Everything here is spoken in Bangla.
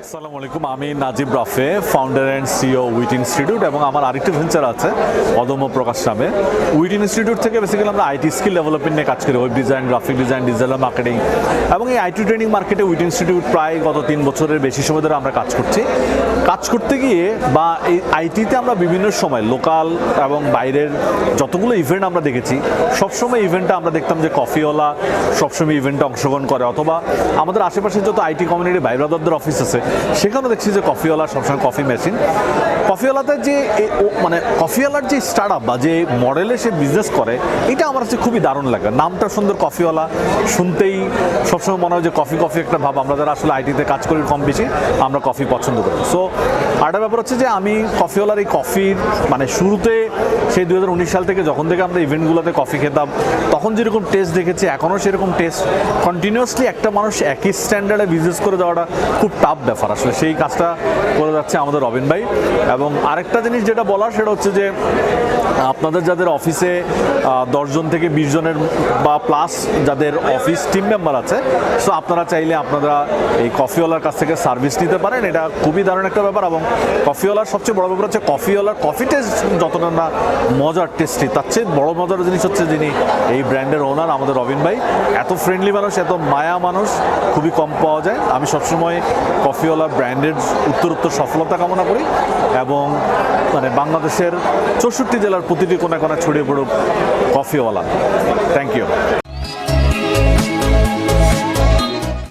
আসসালামু আলাইকুম, আমি Najib Rafe, founder and CEO Wit institute, এবং আমার আরেকটি ভেঞ্চার আছে অদম্য প্রকাশ নামে। উইট ইনস্টিটিউট থেকে বেসিক্যালি আমরা আইটি স্কিল ডেভেলপমেন্ট নিয়ে কাজ করি, web design, graphic design, digital marketing, এবং এই আইটি ট্রেনিং মার্কেটে উইট ইনস্টিটিউট প্রায় গত 3 বছরের বেশি সময় ধরে আমরা কাজ করছি। কাজ করতে গিয়ে বা এই আইটিতে আমরা বিভিন্ন সময় লোকাল এবং বাইরের যতগুলো ইভেন্ট আমরা দেখেছি, সবসময় ইভেন্টটা আমরা দেখতাম যে কফিওয়ালা সবসময় ইভেন্টে অংশগ্রহণ করে, অথবা আমাদের আশেপাশে যত আইটি কমিউনিটি ভাই ব্রাদারদের অফিস আছে সেখানেও দেখছি যে কফিওয়ালা সবসময় কফি মেশিন। কফিওয়ালাতে যে মানে কফিওয়ালার যে স্টার্ট আপ বা যে মডেলে সে বিজনেস করে, এটা আমার কাছে খুবই দারুণ লাগে। নামটা সুন্দর, কফিওয়ালা, শুনতেই সবসময় মনে হয় যে কফি কফি একটা ভাব। আমরা যারা আসলে আইটিতে কাজ করি কম বেশি, আমরা কফি পছন্দ করি। সো আরেকটা ব্যাপার হচ্ছে যে আমি কফিওয়ালার এই কফির মানে শুরুতে সেই 2019 সাল থেকে যখন থেকে আমরা ইভেন্টগুলোতে কফি খেতাম, তখন যেরকম টেস্ট দেখেছি এখনও সেরকম টেস্ট। কন্টিনিউয়াসলি একটা মানুষ একই স্ট্যান্ডার্ডে বিজনেস করে যাওয়াটা খুব টাফ ব্যাপার। আসলে সেই কাজটা করে যাচ্ছে আমাদের রবিন ভাই। এবং আরেকটা জিনিস যেটা বলার সেটা হচ্ছে যে আপনাদের যাদের অফিসে 10 জন থেকে 20 জনের বা প্লাস যাদের অফিস টিম মেম্বার আছে, সো আপনারা চাইলে আপনারা এই কফিওয়ালার কাছ থেকে সার্ভিস নিতে পারেন। এটা খুবই দারুণ একটা ব্যাপার। এবং কফিওয়ালার সবচেয়ে বড় ব্যাপার হচ্ছে কফিওয়ালার কফি টেস্ট যতটা না মজার টেস্টি, তার চেয়ে বড় মজার জিনিস হচ্ছে যিনি এই ব্র্যান্ডের ওনার আমাদের রবিন ভাই। এত ফ্রেন্ডলি মানুষ, এত মায়া মানুষ খুবই কম পাওয়া যায়। আমি সবসময় কফিওয়ালা ব্র্যান্ডের উত্তরোত্তর সফলতা কামনা করি এবং মানে বাংলাদেশের 64 জেলার প্রতিটি কোণায় কোণায় ছড়িয়ে পড়ুক কফিওয়ালা। Thank you.